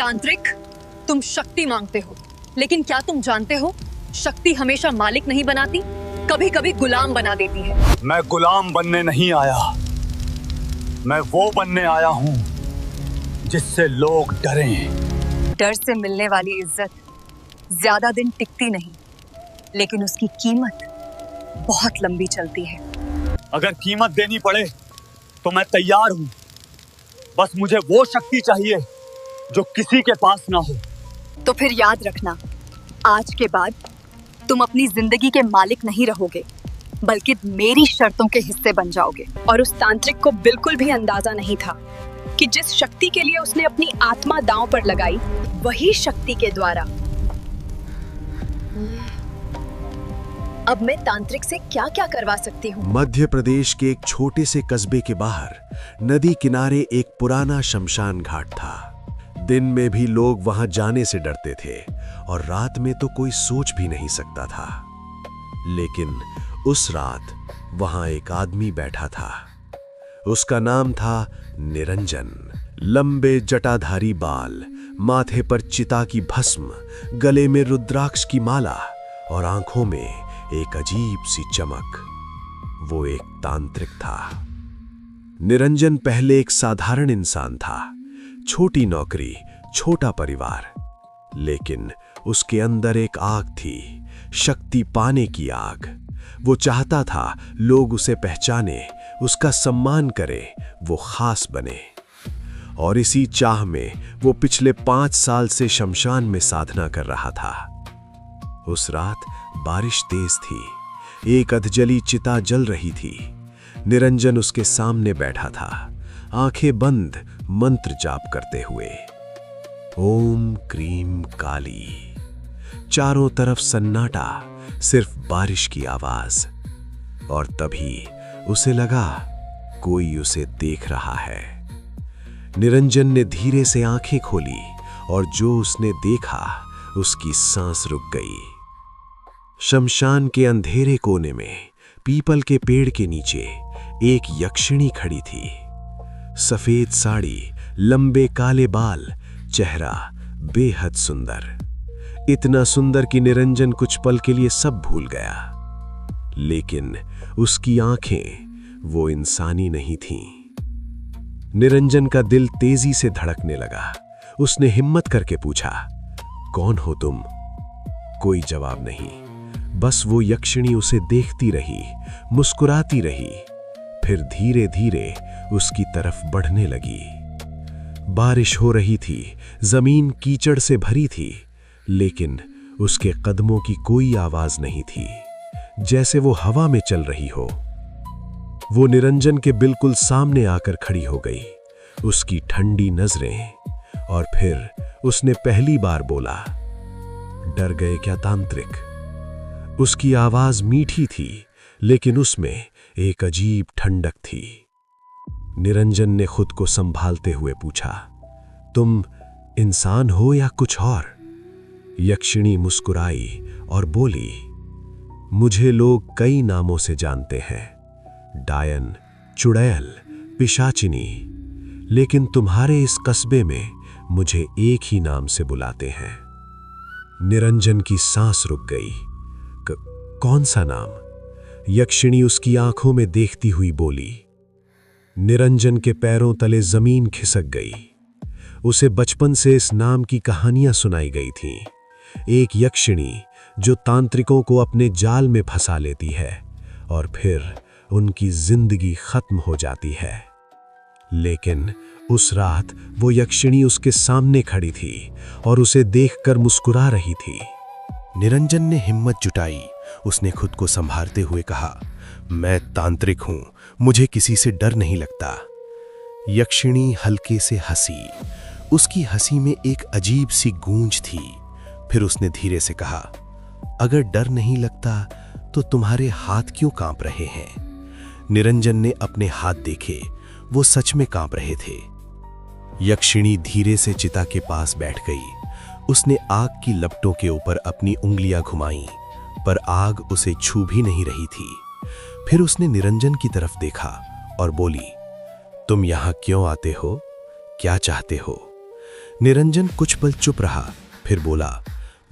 तांत्रिक, तुम शक्ति मांगते हो, लेकिन क्या तुम जानते हो शक्ति हमेशा मालिक नहीं बनाती, कभी कभी गुलाम बना देती है। मैं गुलाम बनने नहीं आया, मैं वो बनने आया हूँ जिससे लोग डरें। डर से मिलने वाली इज्जत ज्यादा दिन टिकती नहीं, लेकिन उसकी कीमत बहुत लंबी चलती है। अगर कीमत देनी पड़े तो मैं तैयार हूँ, बस मुझे वो शक्ति चाहिए जो किसी के पास ना हो। तो फिर याद रखना, आज के बाद तुम अपनी जिंदगी के मालिक नहीं रहोगे, बल्कि मेरी शर्तों के हिस्से बन जाओगे। और उस तांत्रिक को बिल्कुल भी अंदाजा नहीं था कि जिस शक्ति के लिए उसने अपनी आत्मा दांव पर लगाई, वही शक्ति के द्वारा अब मैं तांत्रिक से क्या क्या करवा सकती हूँ। मध्य प्रदेश के एक छोटे से कस्बे के बाहर नदी किनारे एक पुराना शमशान घाट था। दिन में भी लोग वहां जाने से डरते थे और रात में तो कोई सोच भी नहीं सकता था। लेकिन उस रात वहां एक आदमी बैठा था। उसका नाम था निरंजन। लंबे जटाधारी बाल, माथे पर चिता की भस्म, गले में रुद्राक्ष की माला और आंखों में एक अजीब सी चमक। वो एक तांत्रिक था। निरंजन पहले एक साधारण इंसान था, छोटी नौकरी, छोटा परिवार, लेकिन उसके अंदर एक आग थी, शक्ति पाने की आग। वो चाहता था लोग उसे पहचाने, उसका सम्मान करे, वो खास बने। और इसी चाह में वो पिछले 5 साल से शमशान में साधना कर रहा था। उस रात बारिश तेज थी, एक अधजली चिता जल रही थी। निरंजन उसके सामने बैठा था, आंखें बंद, मंत्र जाप करते हुए। ओम क्रीम काली। चारों तरफ सन्नाटा, सिर्फ बारिश की आवाज। और तभी उसे लगा कोई उसे देख रहा है। निरंजन ने धीरे से आंखें खोली और जो उसने देखा उसकी सांस रुक गई। शमशान के अंधेरे कोने में पीपल के पेड़ के नीचे एक यक्षिणी खड़ी थी। सफेद साड़ी, लंबे काले बाल, चेहरा बेहद सुंदर, इतना सुंदर कि निरंजन कुछ पल के लिए सब भूल गया। लेकिन उसकी आंखें वो इंसानी नहीं थीं। निरंजन का दिल तेजी से धड़कने लगा। उसने हिम्मत करके पूछा, कौन हो तुम? कोई जवाब नहीं, बस वो यक्षिणी उसे देखती रही, मुस्कुराती रही, फिर धीरे धीरे उसकी तरफ बढ़ने लगी। बारिश हो रही थी, जमीन कीचड़ से भरी थी, लेकिन उसके कदमों की कोई आवाज नहीं थी, जैसे वो हवा में चल रही हो। वो निरंजन के बिल्कुल सामने आकर खड़ी हो गई, उसकी ठंडी नजरें, और फिर उसने पहली बार बोला, डर गए क्या तांत्रिक? उसकी आवाज मीठी थी, लेकिन उसमें एक अजीब ठंडक थी। निरंजन ने खुद को संभालते हुए पूछा, तुम इंसान हो या कुछ और? यक्षिणी मुस्कुराई और बोली, मुझे लोग कई नामों से जानते हैं, डायन, चुड़ैल, पिशाचिनी, लेकिन तुम्हारे इस कस्बे में मुझे एक ही नाम से बुलाते हैं। निरंजन की सांस रुक गई। कौन सा नाम? यक्षिणी उसकी आंखों में देखती हुई बोली। निरंजन के पैरों तले जमीन खिसक गई। उसे बचपन से इस नाम की कहानियां सुनाई गई थीं। एक यक्षिणी जो तांत्रिकों को अपने जाल में फंसा लेती है और फिर उनकी जिंदगी खत्म हो जाती है। लेकिन उस रात वो यक्षिणी उसके सामने खड़ी थी और उसे देखकर मुस्कुरा रही थी। निरंजन ने हिम्मत जुटाई। उसने खुद को संभालते हुए कहा, मैं तांत्रिक हूं, मुझे किसी से डर नहीं लगता। यक्षिणी हल्के से हंसी। उसकी हंसी में एक अजीब सी गूंज थी। फिर उसने धीरे से कहा, अगर डर नहीं लगता तो तुम्हारे हाथ क्यों कांप रहे हैं? निरंजन ने अपने हाथ देखे, वो सच में कांप रहे थे। यक्षिणी धीरे से चिता के पास बैठ गई। उसने आग की लपटों के ऊपर अपनी उंगलियां घुमाईं, पर आग उसे छू भी नहीं रही थी। फिर उसने निरंजन की तरफ देखा और बोली, तुम यहां क्यों आते हो? क्या चाहते हो? निरंजन कुछ पल चुप रहा, फिर बोला,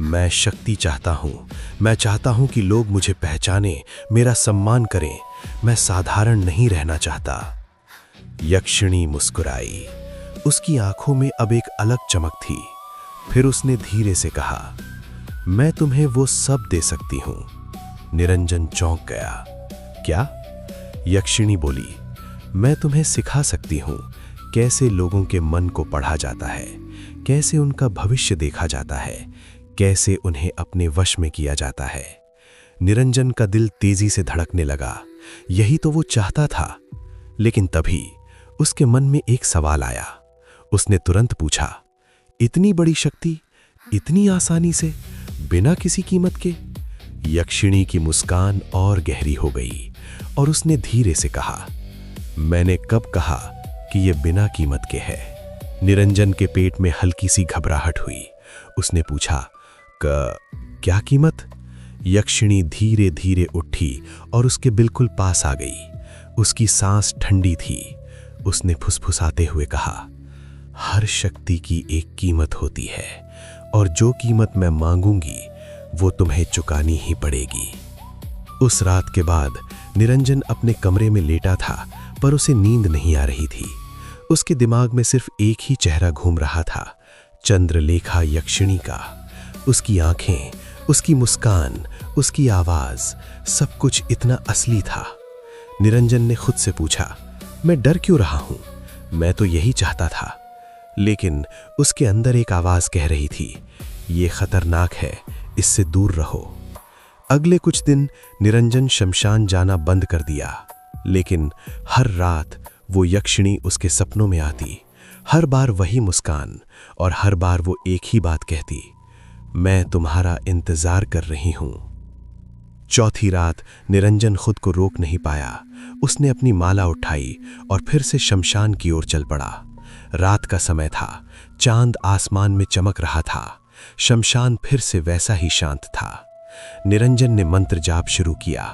मैं शक्ति चाहता हूं। मैं चाहता हूं कि लोग मुझे पहचानें, मेरा सम्मान करें। मैं साधारण नहीं रहना चाहता। यक्षिणी मुस्कुराई। उसकी आंखों में अब एक अलग चमक थी। फिर उसने धीरे से कहा, मैं तुम्हें वो सब दे सकती हूं। निरंजन चौंक गया। क्या? यक्षिणी बोली, मैं तुम्हें सिखा सकती हूं कैसे लोगों के मन को पढ़ा जाता है, कैसे उनका भविष्य देखा जाता है, कैसे उन्हें अपने वश में किया जाता है। निरंजन का दिल तेजी से धड़कने लगा। यही तो वो चाहता था। लेकिन तभी उसके मन में एक सवाल आया। उसने तुरंत पूछा, इतनी बड़ी शक्ति इतनी आसानी से, बिना किसी कीमत के? यक्षिणी की मुस्कान और गहरी हो गई और उसने धीरे से कहा, मैंने कब कहा कि यह बिना कीमत के है? निरंजन के पेट में हल्की सी घबराहट हुई। उसने पूछा, क्या कीमत? यक्षिणी धीरे धीरे उठी और उसके बिल्कुल पास आ गई। उसकी सांस ठंडी थी। उसने फुसफुसाते हुए कहा, हर शक्ति की एक कीमत होती है और जो कीमत मैं मांगूंगी वो तुम्हें चुकानी ही पड़ेगी। उस रात के बाद निरंजन अपने कमरे में लेटा था, पर उसे नींद नहीं आ रही थी। उसके दिमाग में सिर्फ एक ही चेहरा घूम रहा था, चंद्रलेखा यक्षिणी का। उसकी आंखें, उसकी मुस्कान, उसकी आवाज, सब कुछ इतना असली था। निरंजन ने खुद से पूछा, मैं डर क्यों रहा हूं? मैं तो यही चाहता था। लेकिन उसके अंदर एक आवाज कह रही थी, ये खतरनाक है, इससे दूर रहो। अगले कुछ दिन निरंजन शमशान जाना बंद कर दिया। लेकिन हर रात वो यक्षिणी उसके सपनों में आती। हर बार वही मुस्कान और हर बार वो एक ही बात कहती, मैं तुम्हारा इंतजार कर रही हूं। चौथी रात निरंजन खुद को रोक नहीं पाया। उसने अपनी माला उठाई और फिर से शमशान की ओर चल पड़ा। रात का समय था, चांद आसमान में चमक रहा था। शमशान फिर से वैसा ही शांत था। निरंजन ने मंत्र जाप शुरू किया।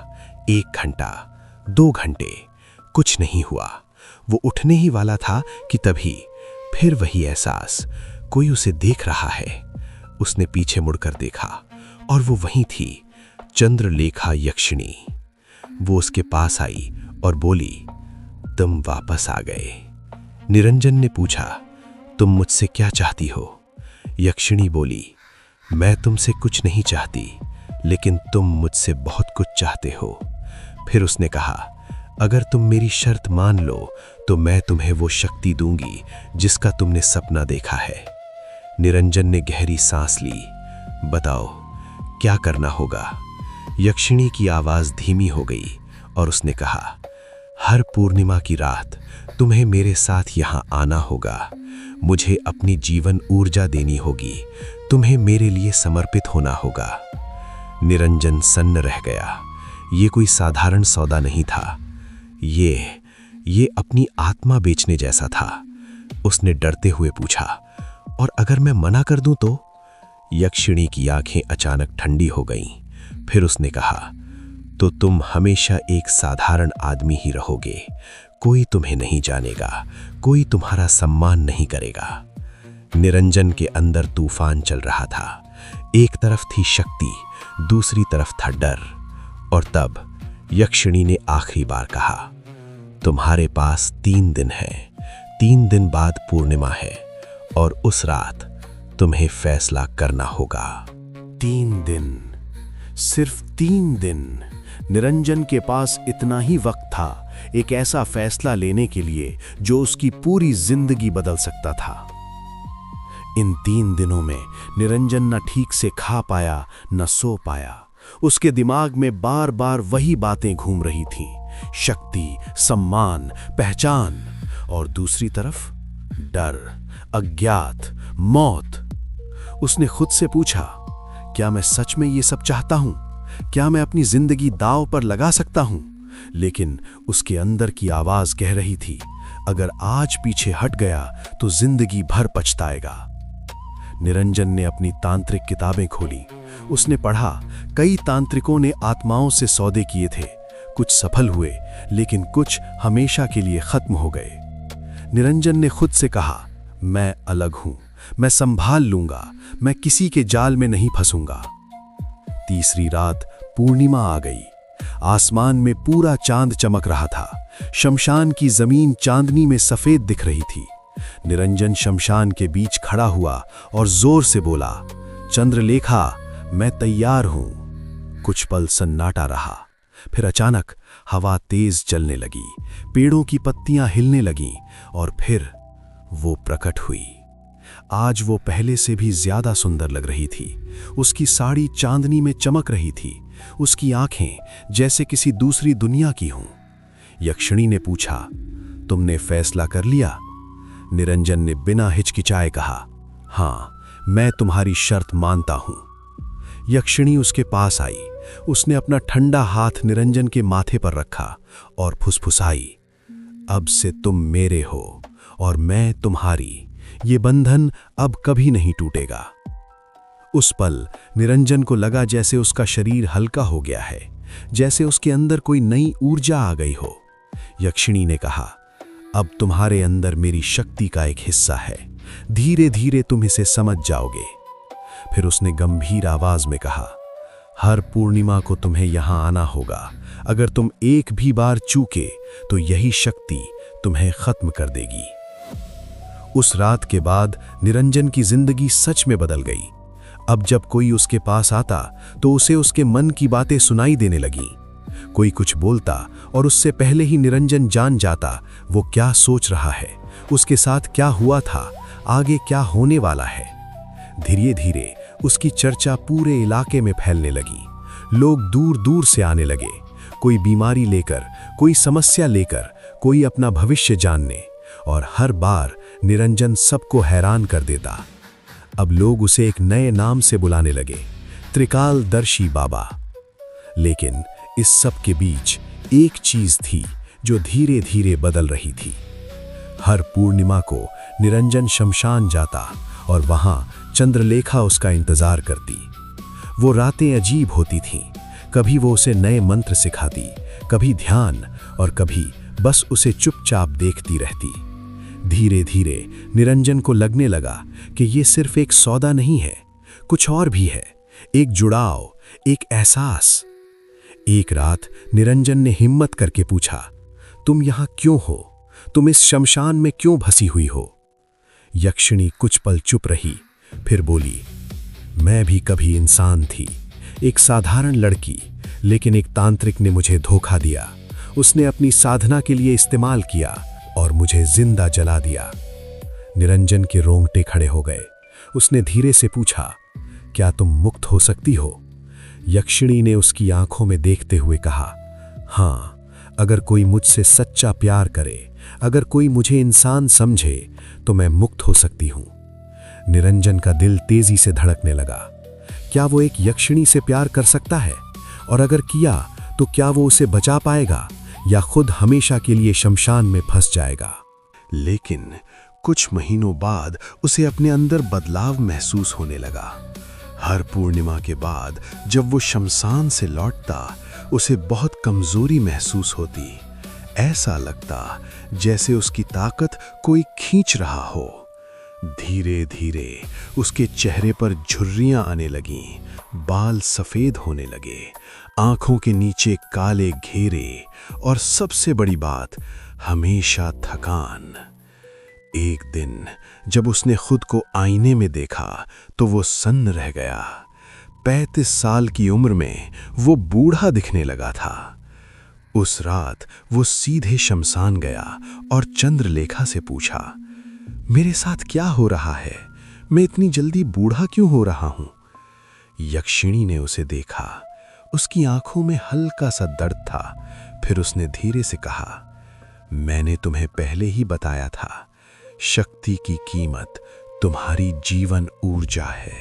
1 घंटा, 2 घंटे, कुछ नहीं हुआ। वो उठने ही वाला था कि तभी फिर वही एहसास, कोई उसे देख रहा है। उसने पीछे मुड़कर देखा और वो वहीं थी, चंद्रलेखा यक्षिणी। वो उसके पास आई और बोली, तुम वापस आ गए। निरंजन ने पूछा, तुम मुझसे क्या चाहती हो? यक्षिणी बोली, मैं तुमसे कुछ नहीं चाहती, लेकिन तुम मुझसे बहुत कुछ चाहते हो। फिर उसने कहा, अगर तुम मेरी शर्त मान लो तो मैं तुम्हें वो शक्ति दूंगी जिसका तुमने सपना देखा है। निरंजन ने गहरी सांस ली। बताओ क्या करना होगा? यक्षिणी की आवाज धीमी हो गई और उसने कहा, हर पूर्णिमा की रात तुम्हें मेरे साथ यहाँ आना होगा। मुझे अपनी जीवन ऊर्जा देनी होगी। तुम्हें मेरे लिए समर्पित होना होगा। निरंजन सन्न रह गया। ये कोई साधारण सौदा नहीं था। ये अपनी आत्मा बेचने जैसा था। उसने डरते हुए पूछा, और अगर मैं मना कर दूं तो? यक्षिणी की आंखें अचानक ठंडी हो गईं। फिर उसने कहा, तो तुम हमेशा एक साधारण आदमी ही रहोगे। कोई तुम्हें नहीं जानेगा, कोई तुम्हारा सम्मान नहीं करेगा। निरंजन के अंदर तूफान चल रहा था। एक तरफ थी शक्ति, दूसरी तरफ था डर। और तब यक्षिणी ने आखिरी बार कहा, तुम्हारे पास 3 दिन हैं। 3 दिन बाद पूर्णिमा है और उस रात तुम्हें फैसला करना होगा। 3 दिन, सिर्फ 3 दिन। निरंजन के पास इतना ही वक्त था एक ऐसा फैसला लेने के लिए जो उसकी पूरी जिंदगी बदल सकता था। इन 3 दिनों में निरंजन न ठीक से खा पाया, न सो पाया। उसके दिमाग में बार बार वही बातें घूम रही थीं, शक्ति, सम्मान, पहचान, और दूसरी तरफ डर, अज्ञात, मौत। उसने खुद से पूछा, क्या मैं सच में ये सब चाहता हूं? क्या मैं अपनी जिंदगी दांव पर लगा सकता हूं? लेकिन उसके अंदर की आवाज कह रही थी, अगर आज पीछे हट गया तो जिंदगी भर पछताएगा। निरंजन ने अपनी तांत्रिक किताबें खोली। उसने पढ़ा, कई तांत्रिकों ने आत्माओं से सौदे किए थे। कुछ सफल हुए, लेकिन कुछ हमेशा के लिए खत्म हो गए। निरंजन ने खुद से कहा, मैं अलग हूं, मैं संभाल लूंगा, मैं किसी के जाल में नहीं फंसूंगा। तीसरी रात पूर्णिमा आ गई। आसमान में पूरा चांद चमक रहा था। शमशान की जमीन चांदनी में सफेद दिख रही थी। निरंजन शमशान के बीच खड़ा हुआ और जोर से बोला, चंद्रलेखा, मैं तैयार हूं। कुछ पल सन्नाटा रहा, फिर अचानक हवा तेज चलने लगी, पेड़ों की पत्तियां हिलने लगीं और फिर वो प्रकट हुई। आज वो पहले से भी ज्यादा सुंदर लग रही थी। उसकी साड़ी चांदनी में चमक रही थी, उसकी आंखें जैसे किसी दूसरी दुनिया की हों। यक्षिणी ने पूछा, तुमने फैसला कर लिया? निरंजन ने बिना हिचकिचाए कहा, हां, मैं तुम्हारी शर्त मानता हूं। यक्षिणी उसके पास आई। उसने अपना ठंडा हाथ निरंजन के माथे पर रखा और फुसफुसाई, अब से तुम मेरे हो और मैं तुम्हारी। ये बंधन अब कभी नहीं टूटेगा। उस पल निरंजन को लगा जैसे उसका शरीर हल्का हो गया है, जैसे उसके अंदर कोई नई ऊर्जा आ गई हो। यक्षिणी ने कहा, अब तुम्हारे अंदर मेरी शक्ति का एक हिस्सा है, धीरे धीरे तुम इसे समझ जाओगे। फिर उसने गंभीर आवाज में कहा, हर पूर्णिमा को तुम्हें यहां आना होगा। अगर तुम एक भी बार चूके तो यही शक्ति तुम्हें खत्म कर देगी। उस रात के बाद निरंजन की जिंदगी सच में बदल गई। अब जब कोई उसके पास आता तो उसे उसके मन की बातें सुनाई देने लगीं। कोई कुछ बोलता और उससे पहले ही निरंजन जान जाता वो क्या सोच रहा है, उसके साथ क्या हुआ था, आगे क्या होने वाला है। धीरे धीरे उसकी चर्चा पूरे इलाके में फैलने लगी। लोग दूर दूर से आने लगे, कोई बीमारी लेकर, कोई समस्या लेकर, कोई अपना भविष्य जानने, और हर बार निरंजन सबको हैरान कर देता। अब लोग उसे एक नए नाम से बुलाने लगे, त्रिकालदर्शी बाबा। लेकिन इस सब के बीच एक चीज थी जो धीरे धीरे बदल रही थी। हर पूर्णिमा को निरंजन शमशान जाता और वहां चंद्रलेखा उसका इंतजार करती। वो रातें अजीब होती थीं। कभी वो उसे नए मंत्र सिखाती, कभी ध्यान, और कभी बस उसे चुपचाप देखती रहती। धीरे धीरे निरंजन को लगने लगा कि ये सिर्फ एक सौदा नहीं है, कुछ और भी है, एक जुड़ाव, एक एहसास। एक रात निरंजन ने हिम्मत करके पूछा, तुम यहां क्यों हो? तुम इस शमशान में क्यों फंसी हुई हो? यक्षिणी कुछ पल चुप रही, फिर बोली, मैं भी कभी इंसान थी, एक साधारण लड़की, लेकिन एक तांत्रिक ने मुझे धोखा दिया। उसने अपनी साधना के लिए इस्तेमाल किया और मुझे जिंदा जला दिया। निरंजन के रोंगटे खड़े हो गए। उसने धीरे से पूछा, क्या तुम मुक्त हो सकती हो? यक्षिणी ने उसकी आंखों में देखते हुए कहा, हां, अगर कोई मुझसे सच्चा प्यार करे, अगर कोई मुझे इंसान समझे, तो मैं मुक्त हो सकती हूं। निरंजन का दिल तेजी से धड़कने लगा। क्या वो एक यक्षिणी से प्यार कर सकता है? और अगर किया तो क्या वो उसे बचा पाएगा या खुद हमेशा के लिए शमशान में फंस जाएगा? लेकिन कुछ महीनों बाद उसे अपने अंदर बदलाव महसूस होने लगा। हर पूर्णिमा के बाद जब वो शमशान से लौटता, उसे बहुत कमजोरी महसूस होती। ऐसा लगता जैसे उसकी ताकत कोई खींच रहा हो। धीरे धीरे उसके चेहरे पर झुर्रियां आने लगीं, बाल सफेद होने लगे, आंखों के नीचे काले घेरे, और सबसे बड़ी बात, हमेशा थकान। एक दिन जब उसने खुद को आईने में देखा तो वो सन्न रह गया। 35 साल की उम्र में वो बूढ़ा दिखने लगा था। उस रात वो सीधे शमशान गया और चंद्रलेखा से पूछा, मेरे साथ क्या हो रहा है? मैं इतनी जल्दी बूढ़ा क्यों हो रहा हूं? यक्षिणी ने उसे देखा। उसकी आंखों में हल्का सा दर्द था। फिर उसने धीरे से कहा, मैंने तुम्हें पहले ही बताया था, शक्ति की कीमत तुम्हारी जीवन ऊर्जा है।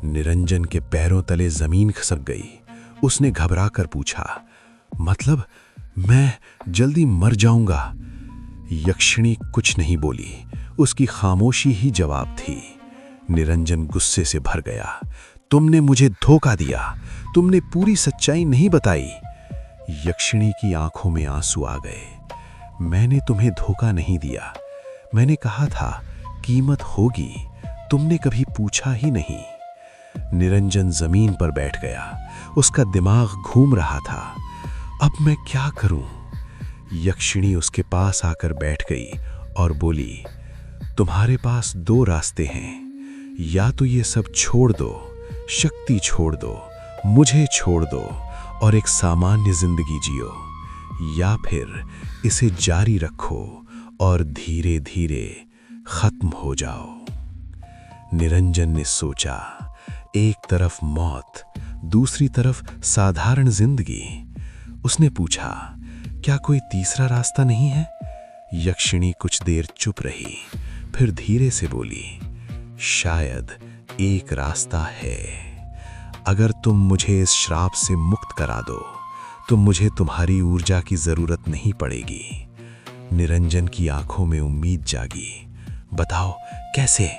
निरंजन के पैरों तले जमीन खिसक गई। उसने घबराकर पूछा, मतलब मैं जल्दी मर जाऊंगा? यक्षिणी कुछ नहीं बोली। उसकी खामोशी ही जवाब थी। निरंजन गुस्से से भर गया। तुमने मुझे धोखा दिया, तुमने पूरी सच्चाई नहीं बताई। यक्षिणी की आंखों में आंसू आ गए। मैंने तुम्हें धोखा नहीं दिया। मैंने कहा था कीमत होगी, तुमने कभी पूछा ही नहीं। निरंजन जमीन पर बैठ गया। उसका दिमाग घूम रहा था। अब मैं क्या करूं? यक्षिणी उसके पास आकर बैठ गई और बोली, तुम्हारे पास दो रास्ते हैं। या तो ये सब छोड़ दो, शक्ति छोड़ दो, मुझे छोड़ दो और एक सामान्य जिंदगी जियो, या फिर इसे जारी रखो और धीरे धीरे खत्म हो जाओ। निरंजन ने सोचा, एक तरफ मौत, दूसरी तरफ साधारण जिंदगी। उसने पूछा, क्या कोई तीसरा रास्ता नहीं है? यक्षिणी कुछ देर चुप रही, फिर धीरे से बोली, शायद एक रास्ता है। अगर तुम मुझे इस श्राप से मुक्त करा दो तो मुझे तुम्हारी ऊर्जा की जरूरत नहीं पड़ेगी। निरंजन की आंखों में उम्मीद जागी। बताओ कैसे?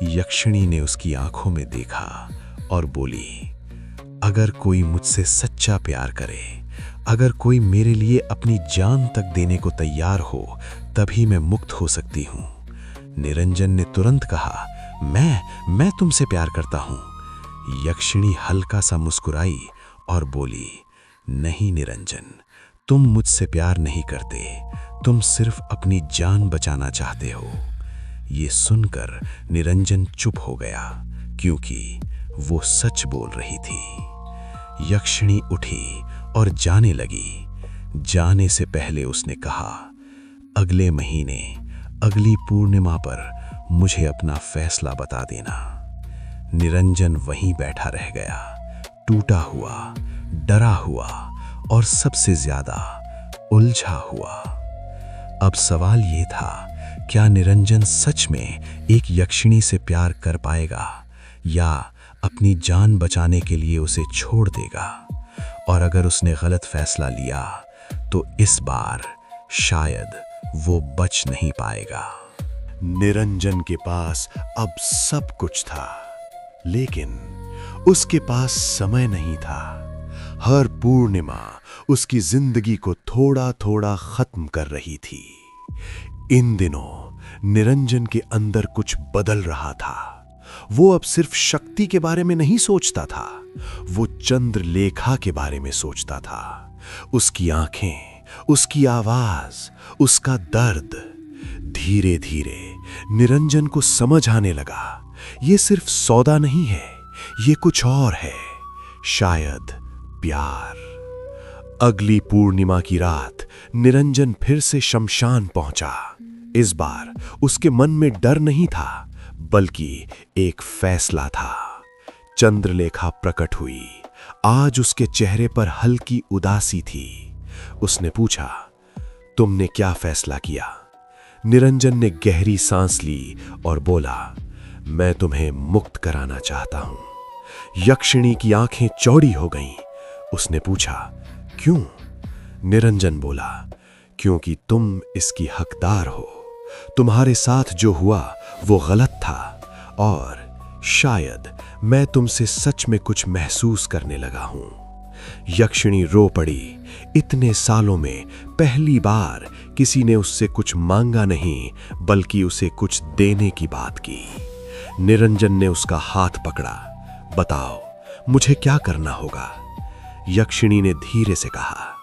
यक्षिणी ने उसकी आंखों में देखा और बोली, अगर कोई मुझसे सच्चा प्यार करे, अगर कोई मेरे लिए अपनी जान तक देने को तैयार हो, तभी मैं मुक्त हो सकती हूं। निरंजन ने तुरंत कहा, मैं तुमसे प्यार करता हूं। यक्षिणी हल्का सा मुस्कुराई और बोली, नहीं निरंजन, तुम मुझसे प्यार नहीं करते, तुम सिर्फ अपनी जान बचाना चाहते हो। ये सुनकर निरंजन चुप हो गया, क्योंकि वो सच बोल रही थी। यक्षिणी उठी और जाने लगी। जाने से पहले उसने कहा, अगले महीने अगली पूर्णिमा पर मुझे अपना फैसला बता देना। निरंजन वहीं बैठा रह गया, टूटा हुआ, डरा हुआ और सबसे ज्यादा उलझा हुआ। अब सवाल ये था, क्या निरंजन सच में एक यक्षिणी से प्यार कर पाएगा या अपनी जान बचाने के लिए उसे छोड़ देगा? और अगर उसने गलत फैसला लिया तो इस बार शायद वो बच नहीं पाएगा। निरंजन के पास अब सब कुछ था, लेकिन उसके पास समय नहीं था। हर पूर्णिमा उसकी जिंदगी को थोड़ा थोड़ा खत्म कर रही थी। इन दिनों निरंजन के अंदर कुछ बदल रहा था। वो अब सिर्फ शक्ति के बारे में नहीं सोचता था, वो चंद्रलेखा के बारे में सोचता था। उसकी आंखें, उसकी आवाज, उसका दर्द। धीरे धीरे निरंजन को समझ आने लगा, ये सिर्फ सौदा नहीं है, ये कुछ और है, शायद प्यार। अगली पूर्णिमा की रात निरंजन फिर से शमशान पहुंचा। इस बार उसके मन में डर नहीं था, बल्कि एक फैसला था। चंद्रलेखा प्रकट हुई। आज उसके चेहरे पर हल्की उदासी थी। उसने पूछा, तुमने क्या फैसला किया? निरंजन ने गहरी सांस ली और बोला, मैं तुम्हें मुक्त कराना चाहता हूं। यक्षिणी की आंखें चौड़ी हो गईं। उसने पूछा, क्यों? निरंजन बोला, क्योंकि तुम इसकी हकदार हो। तुम्हारे साथ जो हुआ वो गलत था और शायद मैं तुमसे सच में कुछ महसूस करने लगा हूं। यक्षिणी रो पड़ी। इतने सालों में पहली बार किसी ने उससे कुछ मांगा नहीं, बल्कि उसे कुछ देने की बात की। निरंजन ने उसका हाथ पकड़ा। बताओ, मुझे क्या करना होगा? यक्षिणी ने धीरे से कहा,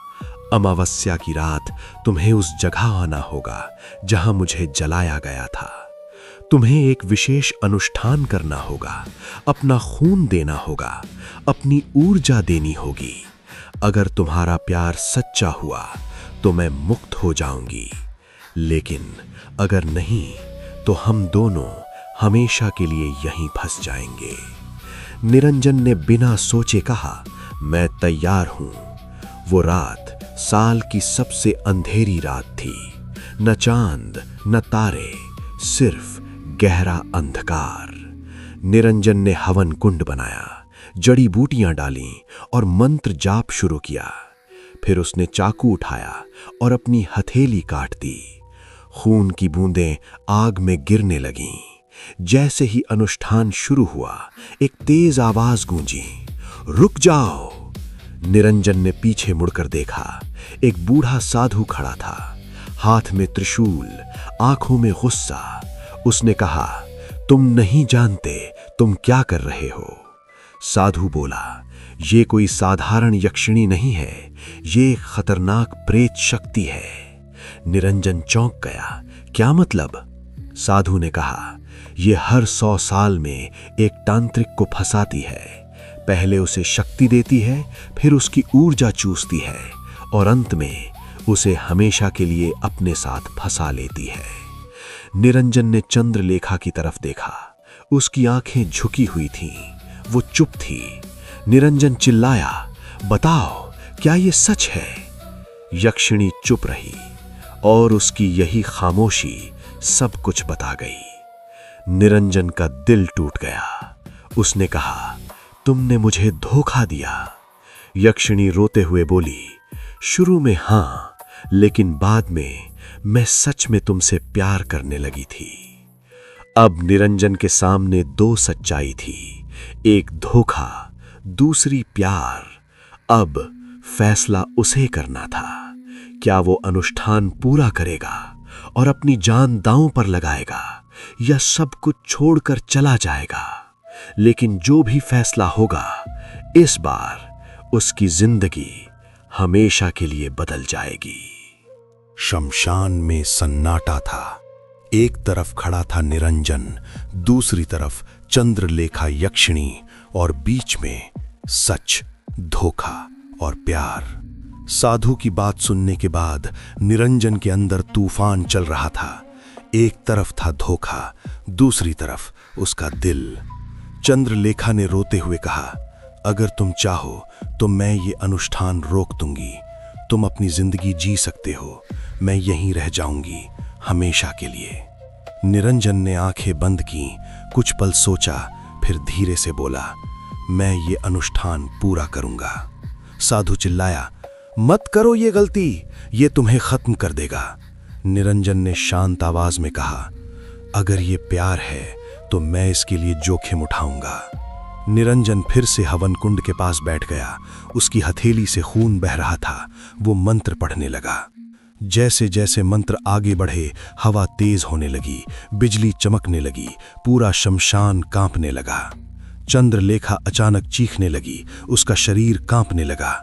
अमावस्या की रात तुम्हें उस जगह आना होगा जहां मुझे जलाया गया था। तुम्हें एक विशेष अनुष्ठान करना होगा, अपना खून देना होगा, अपनी ऊर्जा देनी होगी। अगर तुम्हारा प्यार सच्चा हुआ तो मैं मुक्त हो जाऊंगी, लेकिन अगर नहीं तो हम दोनों हमेशा के लिए यहीं फंस जाएंगे। निरंजन ने बिना सोचे कहा, मैं तैयार हूं। वो रात साल की सबसे अंधेरी रात थी। न चांद न तारे, सिर्फ गहरा अंधकार। निरंजन ने हवन कुंड बनाया, जड़ी बूटियां डालीं और मंत्र जाप शुरू किया। फिर उसने चाकू उठाया और अपनी हथेली काट दी। खून की बूंदें आग में गिरने लगीं। जैसे ही अनुष्ठान शुरू हुआ, एक तेज आवाज गूंजी, रुक जाओ। निरंजन ने पीछे मुड़कर देखा। एक बूढ़ा साधु खड़ा था, हाथ में त्रिशूल, आंखों में गुस्सा। उसने कहा, तुम नहीं जानते तुम क्या कर रहे हो। साधु बोला, ये कोई साधारण यक्षिणी नहीं है, ये एक खतरनाक प्रेत शक्ति है। निरंजन चौंक गया। क्या मतलब? साधु ने कहा, ये हर 100 साल में एक तांत्रिक को फंसाती है। पहले उसे शक्ति देती है, फिर उसकी ऊर्जा चूसती है और अंत में उसे हमेशा के लिए अपने साथ फंसा लेती है। निरंजन ने चंद्रलेखा की तरफ देखा। उसकी आंखें झुकी हुई थीं, वो चुप थी। निरंजन चिल्लाया, बताओ, क्या ये सच है? यक्षिणी चुप रही और उसकी यही खामोशी सब कुछ बता गई। निरंजन का दिल टूट गया। उसने कहा, तुमने मुझे धोखा दिया। यक्षिणी रोते हुए बोली, शुरू में हां, लेकिन बाद में मैं सच में तुमसे प्यार करने लगी थी। अब निरंजन के सामने 2 सच्चाई थी, एक धोखा, दूसरी प्यार। अब फैसला उसे करना था। क्या वो अनुष्ठान पूरा करेगा और अपनी जान दांव पर लगाएगा, या सब कुछ छोड़कर चला जाएगा? लेकिन जो भी फैसला होगा, इस बार उसकी जिंदगी हमेशा के लिए बदल जाएगी। शमशान में सन्नाटा था। एक तरफ खड़ा था निरंजन, दूसरी तरफ चंद्रलेखा यक्षिणी और बीच में सच, धोखा और प्यार। साधु की बात सुनने के बाद निरंजन के अंदर तूफान चल रहा था। एक तरफ था धोखा, दूसरी तरफ उसका दिल। चंद्रलेखा ने रोते हुए कहा, अगर तुम चाहो तो मैं ये अनुष्ठान रोक दूंगी। तुम अपनी जिंदगी जी सकते हो, मैं यहीं रह जाऊंगी हमेशा के लिए। निरंजन ने आंखें बंद की, कुछ पल सोचा, फिर धीरे से बोला, मैं ये अनुष्ठान पूरा करूंगा। साधु चिल्लाया, मत करो ये गलती, ये तुम्हें खत्म कर देगा। निरंजन ने शांत आवाज में कहा, अगर ये प्यार है तो मैं इसके लिए जोखिम उठाऊंगा। निरंजन फिर से हवन कुंड के पास बैठ गया। उसकी हथेली से खून बह रहा था। वो मंत्र पढ़ने लगा। जैसे जैसे मंत्र आगे बढ़े, हवा तेज होने लगी, बिजली चमकने लगी, पूरा शमशान कांपने लगा। चंद्रलेखा अचानक चीखने लगी, उसका शरीर कांपने लगा।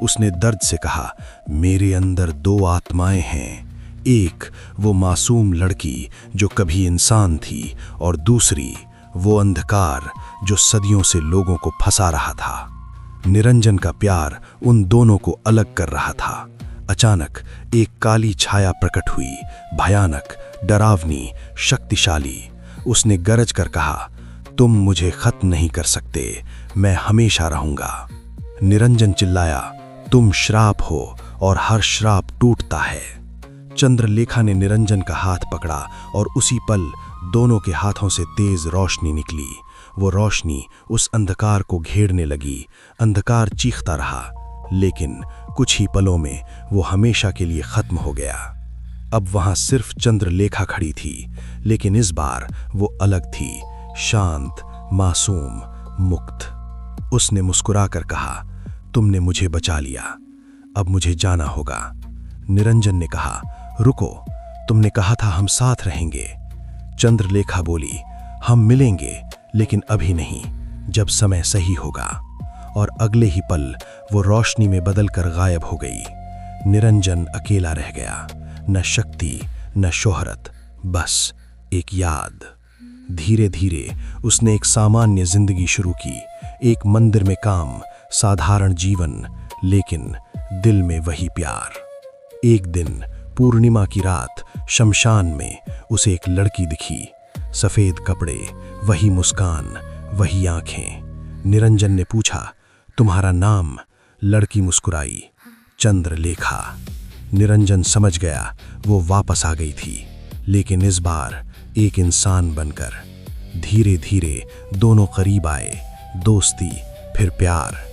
उसने दर्द से कहा, मेरे अंदर 2 आत्माएं हैं। एक वो मासूम लड़की जो कभी इंसान थी, और दूसरी वो अंधकार जो सदियों से लोगों को फंसा रहा था। निरंजन का प्यार उन दोनों को अलग कर रहा था। अचानक एक काली छाया प्रकट हुई, भयानक, डरावनी, शक्तिशाली। उसने गरज कर कहा, तुम मुझे खत्म नहीं कर सकते, मैं हमेशा रहूंगा। निरंजन चिल्लाया, तुम श्राप हो और हर श्राप टूटता है। चंद्रलेखा ने निरंजन का हाथ पकड़ा और उसी पल दोनों के हाथों से तेज रोशनी निकली। वो रोशनी उस अंधकार को घेरने लगी। अंधकार चीखता रहा, लेकिन कुछ ही पलों में वो हमेशा के लिए खत्म हो गया। अब वहां सिर्फ चंद्रलेखा खड़ी थी, लेकिन इस बार वो अलग थी, शांत, मासूम, मुक्त। उसने मुस्कुराकर कहा, तुमने मुझे बचा लिया, अब मुझे जाना होगा। निरंजन ने कहा, रुको, तुमने कहा था हम साथ रहेंगे। चंद्रलेखा बोली, हम मिलेंगे, लेकिन अभी नहीं, जब समय सही होगा। और अगले ही पल वो रोशनी में बदलकर गायब हो गई। निरंजन अकेला रह गया, न शक्ति न शोहरत, बस एक याद। धीरे धीरे उसने एक सामान्य जिंदगी शुरू की, एक मंदिर में काम, साधारण जीवन, लेकिन दिल में वही प्यार। एक दिन पूर्णिमा की रात शमशान में उसे एक लड़की दिखी। सफेद कपड़े, वही मुस्कान, वही आंखें। निरंजन ने पूछा, तुम्हारा नाम? लड़की मुस्कुराई, चंद्रलेखा। निरंजन समझ गया वो वापस आ गई थी, लेकिन इस बार एक इंसान बनकर। धीरे धीरे दोनों करीब आए, दोस्ती, फिर प्यार।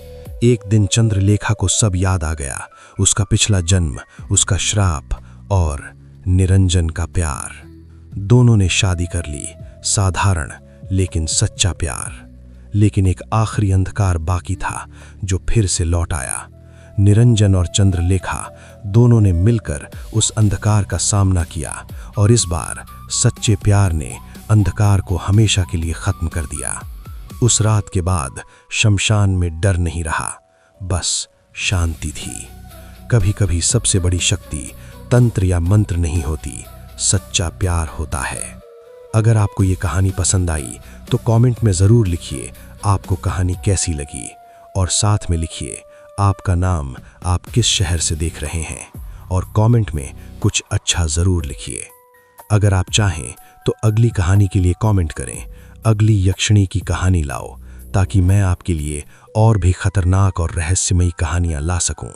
एक दिन चंद्रलेखा को सब याद आ गया, उसका पिछला जन्म, उसका श्राप और निरंजन का प्यार। दोनों ने शादी कर ली, साधारण लेकिन सच्चा प्यार। लेकिन एक आखिरी अंधकार बाकी था जो फिर से लौट आया। निरंजन और चंद्रलेखा दोनों ने मिलकर उस अंधकार का सामना किया, और इस बार सच्चे प्यार ने अंधकार को हमेशा के लिए खत्म कर दिया। उस रात के बाद शमशान में डर नहीं रहा, बस शांति थी। कभी कभी सबसे बड़ी शक्ति तंत्र या मंत्र नहीं होती, सच्चा प्यार होता है। अगर आपको ये कहानी पसंद आई तो कमेंट में ज़रूर लिखिए आपको कहानी कैसी लगी, और साथ में लिखिए आपका नाम, आप किस शहर से देख रहे हैं, और कमेंट में कुछ अच्छा ज़रूर लिखिए। अगर आप चाहें तो अगली कहानी के लिए कमेंट करें, अगली यक्षिणी की कहानी लाओ, ताकि मैं आपके लिए और भी खतरनाक और रहस्यमयी कहानियाँ ला सकूं।